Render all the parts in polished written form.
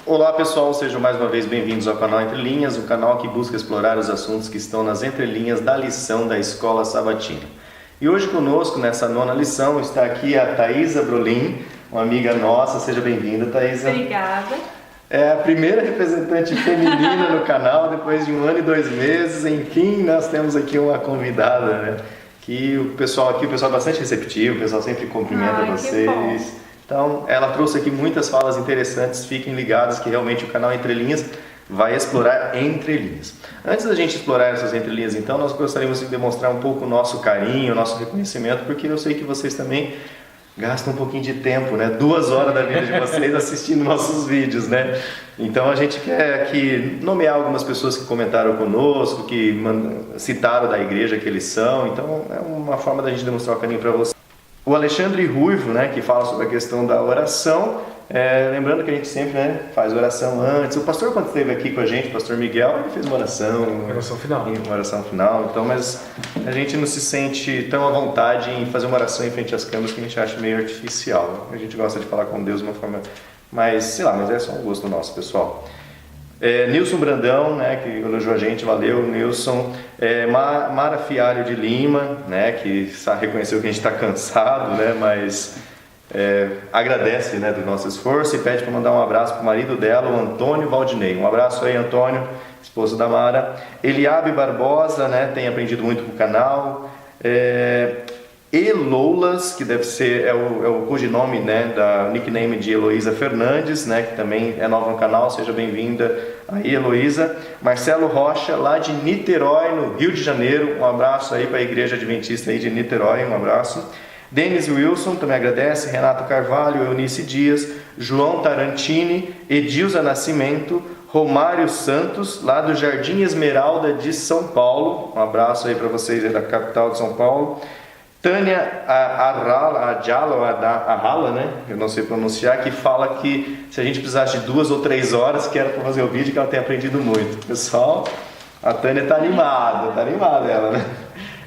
Olá pessoal, sejam mais uma vez bem-vindos ao canal Entre Linhas, o canal que busca explorar os assuntos que estão nas entrelinhas da lição da Escola Sabatina. E hoje conosco, nessa nona lição, está aqui a Thaisa Brolin, uma amiga nossa. Seja bem-vinda, Thaisa. Obrigada. É a primeira representante feminina no canal, depois de 1 ano e 2 meses. Enfim, nós temos aqui uma convidada, né? Que o pessoal aqui, o pessoal é bastante receptivo, o pessoal sempre cumprimenta vocês. Então, ela trouxe aqui muitas falas interessantes. Fiquem ligados que realmente o canal Entre Linhas vai explorar entrelinhas. Antes da gente explorar essas entrelinhas, então, nós gostaríamos de demonstrar um pouco o nosso carinho, o nosso reconhecimento, porque eu sei que vocês também gastam um pouquinho de tempo, né? 2 horas da vida de vocês assistindo nossos vídeos, né? Então a gente quer aqui nomear algumas pessoas que comentaram conosco, que citaram da igreja que eles são. Então é uma forma da gente demonstrar o carinho para vocês. O Alexandre Ruivo, né, que fala sobre a questão da oração, lembrando que a gente sempre, né, faz oração antes. O pastor, quando esteve aqui com a gente, o pastor Miguel, ele fez uma oração final. Uma oração final. Então, mas a gente não se sente tão à vontade em fazer uma oração em frente às câmeras, que a gente acha meio artificial. A gente gosta de falar com Deus de uma forma mais, sei lá, mas é só um gosto nosso, pessoal. Nilson Brandão, né, que elogiou a gente, valeu, Nilson. Mara Fialho de Lima, né, que reconheceu que a gente está cansado, né, mas agradece, né, do nosso esforço e pede para mandar um abraço para o marido dela, o Antônio Valdinei. Um abraço aí, Antônio, esposo da Mara. Eliabe Barbosa, né, tem aprendido muito com o canal. Eloulas, que deve ser o codinome, né, da nickname de Heloísa Fernandes, né, que também é nova no canal. Seja bem-vinda aí, Heloísa. Marcelo Rocha, lá de Niterói, no Rio de Janeiro. Um abraço aí para a Igreja Adventista aí de Niterói, um abraço. Denis Wilson também agradece. Renato Carvalho, Eunice Dias, João Tarantini, Edilza Nascimento, Romário Santos, lá do Jardim Esmeralda de São Paulo. Um abraço aí para vocês aí da capital de São Paulo. Tânia Arrala, né? Eu não sei pronunciar, que fala que se a gente precisasse de 2 ou 3 horas, que era para fazer o vídeo, que ela tem aprendido muito. Pessoal, a Tânia tá animada ela, né?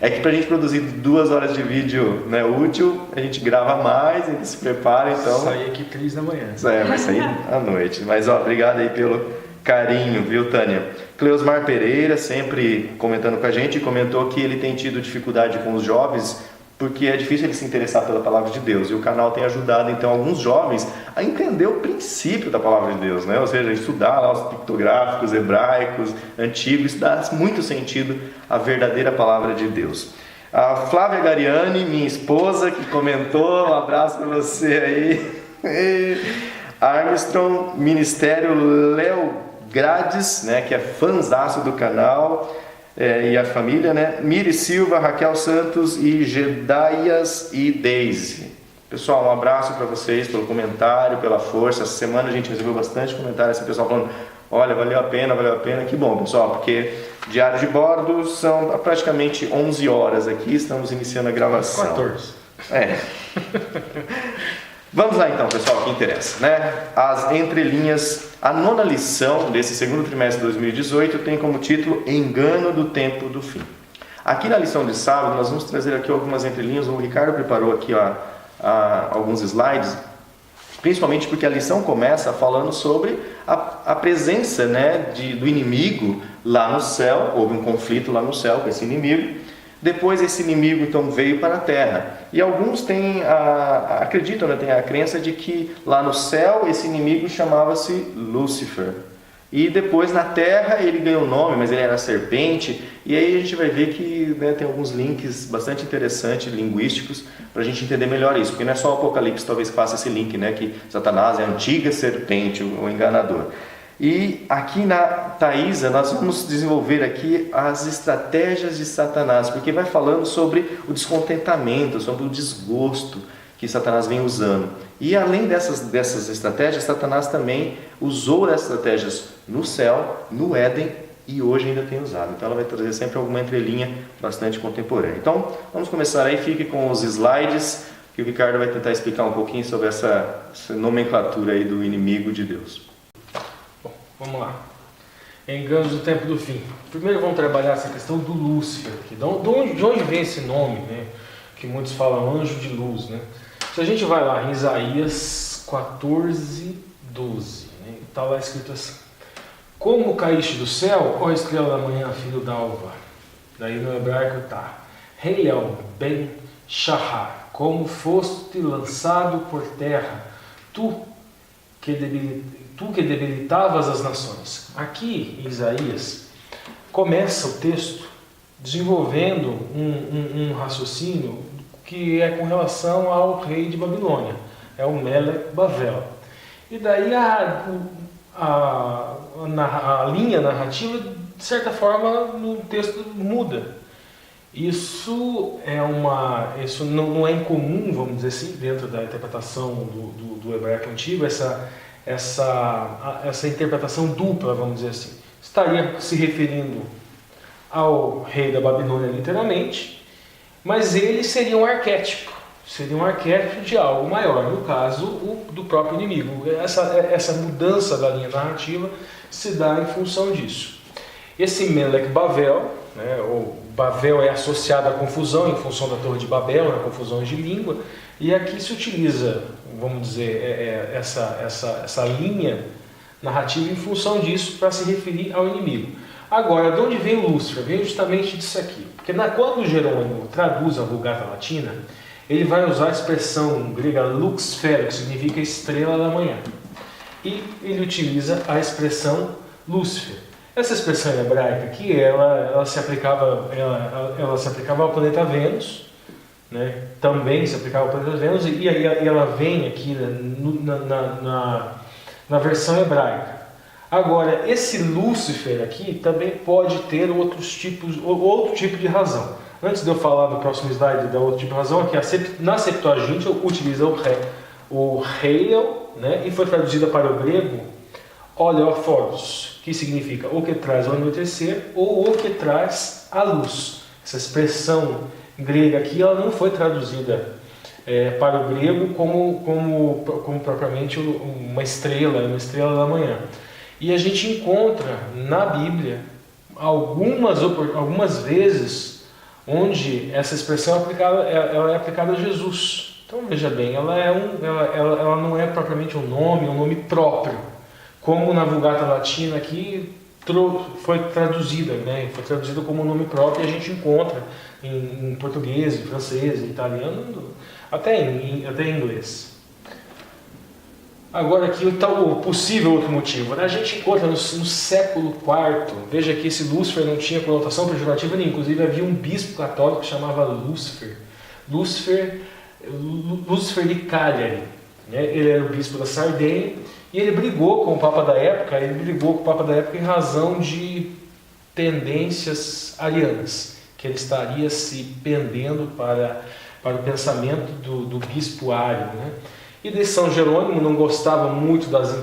É que pra gente produzir 2 horas de vídeo, né, útil, a gente grava mais, a gente se prepara, então... Sai aqui 3 da manhã. Vai sair à noite. Mas, ó, obrigado aí pelo carinho, viu, Tânia? Cleosmar Pereira, sempre comentando com a gente, comentou que ele tem tido dificuldade com os jovens, porque é difícil ele se interessar pela palavra de Deus, e o canal tem ajudado, então, alguns jovens a entender o princípio da palavra de Deus, né? Ou seja, estudar lá os pictográficos hebraicos, antigos, isso dá muito sentido à verdadeira palavra de Deus. A Flávia Gariani, minha esposa, que comentou, um abraço para você aí. Armstrong, Ministério Léo Grades, né, que é fãzaço do canal, e a família, né? Miri Silva, Raquel Santos e Gedaias e Daisy. Pessoal, um abraço para vocês pelo comentário, pela força. Essa semana a gente recebeu bastante comentário, esse pessoal falando: olha, valeu a pena. Que bom, pessoal, porque diário de bordo são praticamente 11 horas aqui, estamos iniciando a gravação. 14. Vamos lá então, pessoal, que interessa, né? As entrelinhas. A nona lição desse segundo trimestre de 2018 tem como título Engano do Tempo do Fim. Aqui na lição de sábado nós vamos trazer aqui algumas entrelinhas. O Ricardo preparou aqui alguns slides, principalmente porque a lição começa falando sobre a presença, né, do inimigo lá no céu. Houve um conflito lá no céu com esse inimigo. Depois esse inimigo então veio para a terra, e alguns acreditam, né, têm a crença de que lá no céu esse inimigo chamava-se Lúcifer, e depois na terra ele ganhou o nome, mas ele era serpente. E aí a gente vai ver que, né, tem alguns links bastante interessantes, linguísticos, para a gente entender melhor isso, porque não é só o Apocalipse talvez que faça esse link, né, que Satanás é a antiga serpente, o enganador. E aqui na Thaisa nós vamos desenvolver aqui as estratégias de Satanás, porque vai falando sobre o descontentamento, sobre o desgosto que Satanás vem usando. E além dessas estratégias, Satanás também usou essas estratégias no céu, no Éden, e hoje ainda tem usado. Então ela vai trazer sempre alguma entrelinha bastante contemporânea. Então vamos começar aí, fique com os slides, que o Ricardo vai tentar explicar um pouquinho sobre essa nomenclatura aí do inimigo de Deus. Vamos lá. Enganos do tempo do fim. Primeiro vamos trabalhar essa questão do Lúcifer. De onde vem esse nome, né? Que muitos falam anjo de luz, né? Se a gente vai lá em Isaías 14, 12, né? está lá escrito assim: como caíste do céu, ó estrela da manhã, filho d'alva. Daí no hebraico está: Heilel ben Shahar, como foste lançado por terra, tu que debilitavas as nações. Aqui em Isaías começa o texto desenvolvendo um raciocínio que é com relação ao rei de Babilônia, é o Melech Bavel. E daí a linha narrativa, de certa forma, no texto muda. Isso não é incomum, vamos dizer assim, dentro da interpretação do hebraico antigo, essa interpretação dupla, vamos dizer assim. Estaria se referindo ao rei da Babilônia, literalmente, mas ele seria um arquétipo de algo maior, no caso, do próprio inimigo. Essa mudança da linha narrativa se dá em função disso. Esse Melech Bavel, ou Bavel é associado à confusão em função da Torre de Babel, na confusão de língua, e aqui se utiliza, vamos dizer, essa linha narrativa em função disso para se referir ao inimigo. Agora, de onde vem Lúcifer? Vem justamente disso aqui. Porque quando Jerônimo traduz a Vulgata Latina, ele vai usar a expressão grega lux fero, que significa estrela da manhã. E ele utiliza a expressão Lúcifer. Essa expressão hebraica aqui, ela se aplicava ao planeta Vênus, né? Também se aplicava ao planeta Vênus, e ela vem aqui na versão hebraica. Agora, esse Lúcifer aqui também pode ter outro tipo de razão. Antes de eu falar no próximo slide da outro tipo de razão, aqui na Septuaginta utiliza o Heilel, né? E foi traduzida para o grego Oleophoros, que significa o que traz ao anoitecer ou o que traz a luz. Essa expressão grega aqui, ela não foi traduzida para o grego como propriamente uma estrela da manhã. E a gente encontra na Bíblia algumas vezes onde essa expressão ela é aplicada a Jesus. Então veja bem, ela não é propriamente um nome próprio, como na Vulgata Latina aqui foi traduzida, né? Foi traduzida como um nome próprio, e a gente encontra em português, em francês, em italiano, até em inglês. Agora aqui o possível outro motivo, né? A gente encontra no século IV, veja que esse Lúcifer não tinha conotação pejorativa nenhuma, inclusive havia um bispo católico que chamava Lúcifer de Cagliari, né? Ele era o bispo da Sardenha, e ele brigou com o Papa da época, em razão de tendências arianas, que ele estaria se pendendo para o pensamento do bispo ário, né? E de São Jerônimo não gostava muito das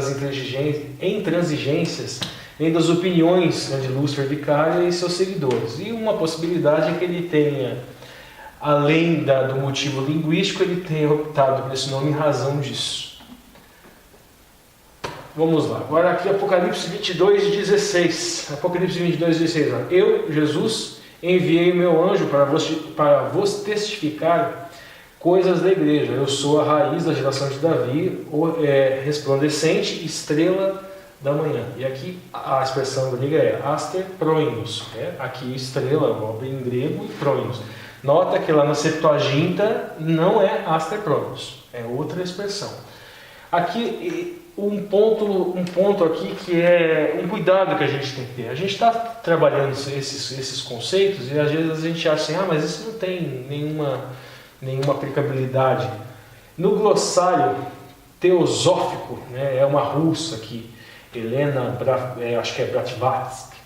intransigências nem das opiniões, né, de Lúcifer de Cagliari e seus seguidores. E uma possibilidade é que ele tenha, além do motivo linguístico, ele tenha optado por esse nome em razão disso. Vamos lá, agora aqui Apocalipse 22:16. Apocalipse 22:16. Eu, Jesus, enviei o meu anjo para vos testificar coisas da igreja. Eu sou a raiz da geração de Davi, resplandecente estrela da manhã. E aqui a expressão grega é aster proinos. Aqui estrela, em grego, e proinos. Nota que lá na Septuaginta não é aster proinos, é outra expressão. Aqui um ponto aqui que é um cuidado que a gente tem que ter. A gente está trabalhando esses conceitos e às vezes a gente acha assim, mas isso não tem nenhuma aplicabilidade. No glossário teosófico, né, é uma russa aqui, Helena, acho que é Blavatsky,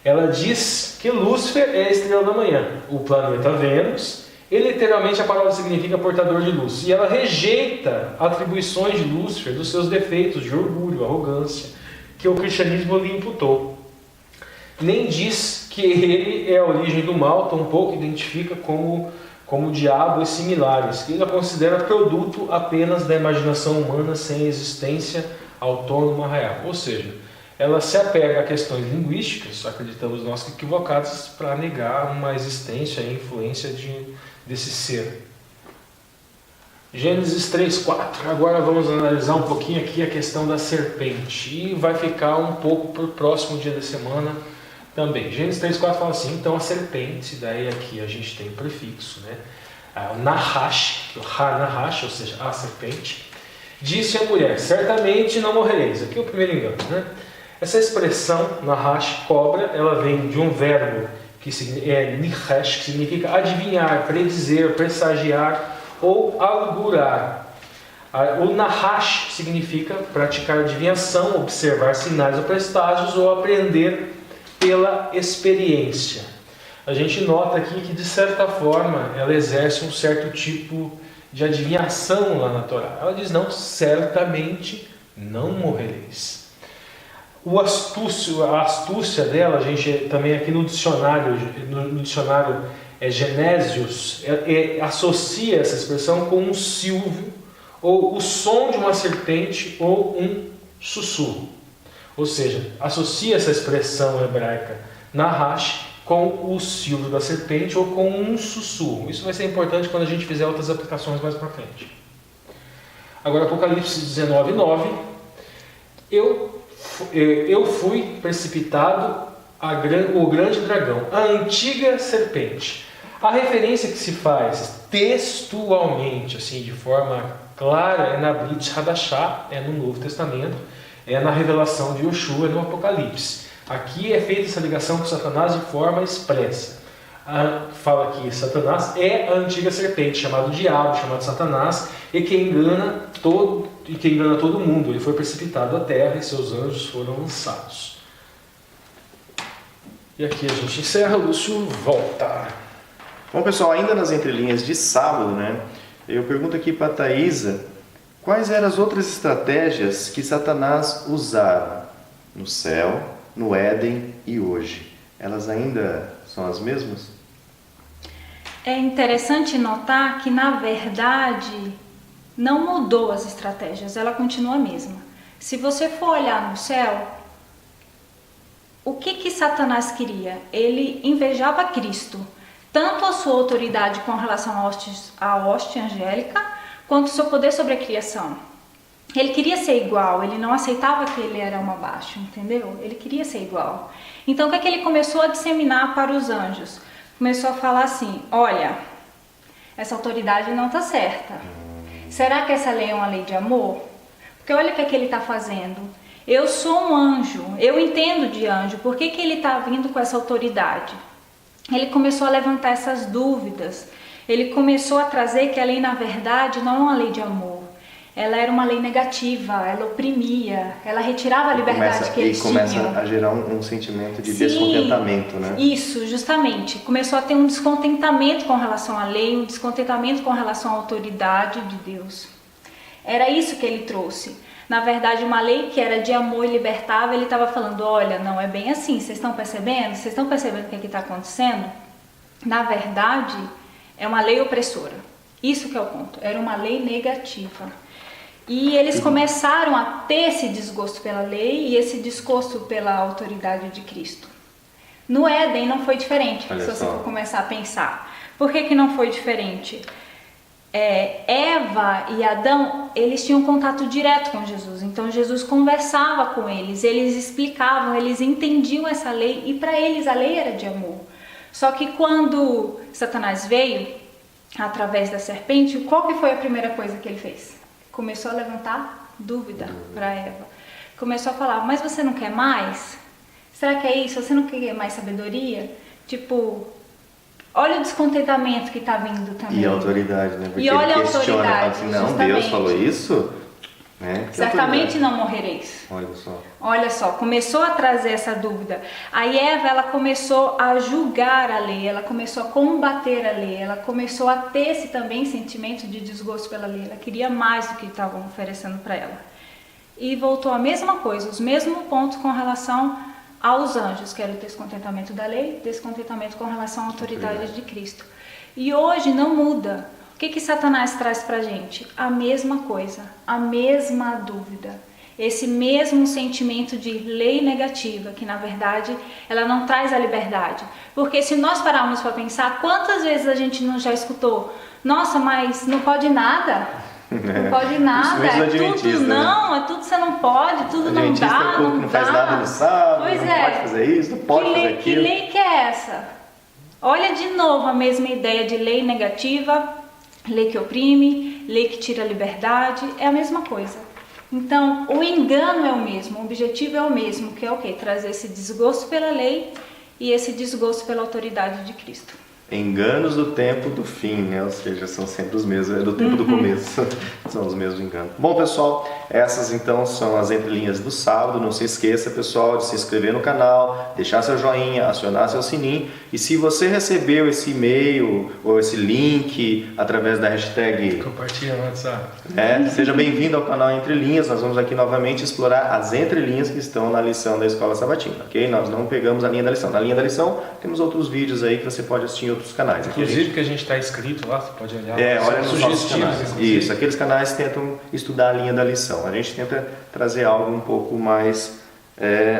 ela diz que Lúcifer é a estrela da manhã, o planeta Vênus, e literalmente a palavra significa portador de luz, e ela rejeita atribuições de Lúcifer dos seus defeitos de orgulho, arrogância, que o cristianismo lhe imputou. Nem diz que ele é a origem do mal, tampouco identifica como diabo e similares, que ele a considera produto apenas da imaginação humana sem existência autônoma real. Ou seja, ela se apega a questões linguísticas, acreditamos nós que equivocadas, para negar uma existência e influência desse ser. Gênesis 3:4. Agora vamos analisar um pouquinho aqui a questão da serpente. E vai ficar um pouco para o próximo dia da semana também. Gênesis 3:4 fala assim: então a serpente, daí aqui a gente tem o prefixo, né? O Nahash, o Ha-Nahash, ou seja, a serpente, disse à mulher: certamente não morrereis. Aqui é o primeiro engano, né? Essa expressão, Nahash, cobra, ela vem de um verbo que é Nihesh, que significa adivinhar, predizer, pressagiar ou augurar. O Nahash significa praticar adivinhação, observar sinais ou prestágios ou aprender pela experiência. A gente nota aqui que, de certa forma, ela exerce um certo tipo de adivinhação lá na Torá. Ela diz: não, certamente não morrereis. A astúcia dela, a gente também aqui no dicionário Genésios, associa essa expressão com um silvo, ou o som de uma serpente, ou um sussurro. Ou seja, associa essa expressão hebraica Nahash com o silvo da serpente ou com um sussurro. Isso vai ser importante quando a gente fizer outras aplicações mais para frente. Agora, Apocalipse 19:9. Eu fui precipitado o grande dragão, a antiga serpente. A referência que se faz textualmente, assim, de forma clara, é na Brit Hadashah, é no Novo Testamento, é na revelação de Yoshua, no Apocalipse. Aqui é feita essa ligação com Satanás de forma expressa. Fala que Satanás é a antiga serpente, chamado diabo, chamado Satanás, e que engana todo mundo. Ele foi precipitado à terra e seus anjos foram lançados. E aqui a gente encerra. Lúcio, volta. Bom, pessoal, ainda nas entrelinhas de sábado, né? Eu pergunto aqui para a Thaisa: quais eram as outras estratégias que Satanás usava no céu, no Éden e hoje? Elas ainda são as mesmas? É interessante notar que, na verdade, não mudou as estratégias, ela continua a mesma. Se você for olhar no céu, o que Satanás queria? Ele invejava Cristo, tanto a sua autoridade com relação à hoste angélica, quanto o seu poder sobre a criação. Ele queria ser igual, ele não aceitava que ele era um abaixo, entendeu? Ele queria ser igual. Então, o que ele começou a disseminar para os anjos? Começou a falar assim: olha, essa autoridade não está certa. Será que essa lei é uma lei de amor? Porque olha o que ele está fazendo. Eu sou um anjo, eu entendo de anjo, por que ele está vindo com essa autoridade? Ele começou a levantar essas dúvidas, ele começou a trazer que a lei, na verdade, não é uma lei de amor. Ela era uma lei negativa, ela oprimia, ela retirava a liberdade que eles tinham. E começa a gerar um sentimento de descontentamento, né? Isso, justamente. Começou a ter um descontentamento com relação à lei, um descontentamento com relação à autoridade de Deus. Era isso que ele trouxe. Na verdade, uma lei que era de amor e libertava, ele estava falando: olha, não é bem assim, vocês estão percebendo? Vocês estão percebendo o que está acontecendo? Na verdade, é uma lei opressora. Isso que é o ponto. Era uma lei negativa. E eles começaram a ter esse desgosto pela lei e esse desgosto pela autoridade de Cristo. No Éden não foi diferente, se você for começar a pensar. Por que não foi diferente? Eva e Adão, eles tinham contato direto com Jesus. Então Jesus conversava com eles, eles explicavam, eles entendiam essa lei e para eles a lei era de amor. Só que quando Satanás veio, através da serpente, qual que foi a primeira coisa que ele fez? Começou a levantar dúvida para Eva. Começou a falar: mas você não quer mais? Será que é isso? Você não quer mais sabedoria? Tipo, olha o descontentamento que está vindo também. E a autoridade, né? Porque e olha ele a autoridade, assim: não, Deus falou isso? Né? Certamente não morrereis. Olha só, começou a trazer essa dúvida. Aí Eva, ela começou a julgar a lei, ela começou a combater a lei, ela começou a ter esse também sentimento de desgosto pela lei. Ela queria mais do que estavam oferecendo para ela. E voltou a mesma coisa, os mesmos pontos com relação aos anjos, que era o descontentamento da lei, descontentamento com relação à autoridade de Cristo. E hoje não muda. O que Satanás traz pra gente? A mesma coisa, a mesma dúvida, esse mesmo sentimento de lei negativa, que na verdade ela não traz a liberdade. Porque se nós pararmos para pensar, quantas vezes a gente não já escutou: nossa, mas não pode nada? Não pode nada, é tudo não, é tudo você não pode, tudo não Adventista dá, é o povo que não faz nada no sábado, Pois não é. pode fazer isso, não pode fazer Que aquilo. lei que é essa? Olha de novo a mesma ideia de lei negativa, lei que oprime, lei que tira a liberdade, é a mesma coisa. Então, o engano é o mesmo, o objetivo é o mesmo, que é o quê? Trazer esse desgosto pela lei e esse desgosto pela autoridade de Cristo. Enganos do tempo do fim, né? Ou seja, são sempre os mesmos, é do tempo do começo, são os mesmos enganos. Bom, pessoal, essas então são as entrelinhas do sábado. Não se esqueça, pessoal, de se inscrever no canal, deixar seu joinha, acionar seu sininho. E se você recebeu esse e-mail ou esse link através da hashtag Compartilha no WhatsApp. seja bem-vindo ao canal Entre Linhas. Nós vamos aqui novamente explorar as entrelinhas que estão na lição da Escola Sabatina, ok? Nós não pegamos a linha da lição. Na linha da lição temos outros vídeos aí que você pode assistir em outros canais. Aqui Inclusive que a gente está inscrito lá, você pode olhar. olha nos nossos canais. inclusive. Isso, aqueles canais tentam estudar a linha da lição. A gente tenta trazer algo um pouco mais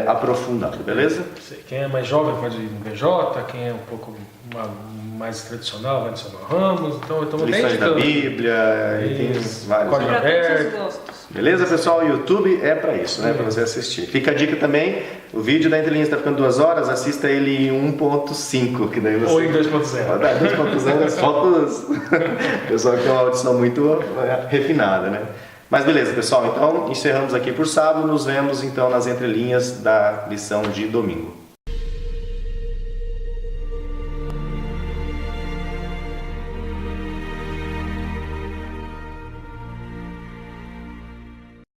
aprofundado, beleza? Quem é mais jovem pode ir no BJ, quem é um pouco mais tradicional vai no Samuel Ramos. Então Lições da Bíblia, e tem vários. Código Para todos aberto. os gostos. Beleza, pessoal? O YouTube é para isso, né? Para você assistir. Fica a dica também, o vídeo da Entrelinhas está ficando 2 horas, assista ele em 1.5, que daí você... Ou em 2.0. 2.0 é só para os... pessoal que tem uma audição muito refinada, né? Mas beleza, pessoal, então encerramos aqui por sábado, nos vemos então nas entrelinhas da lição de domingo.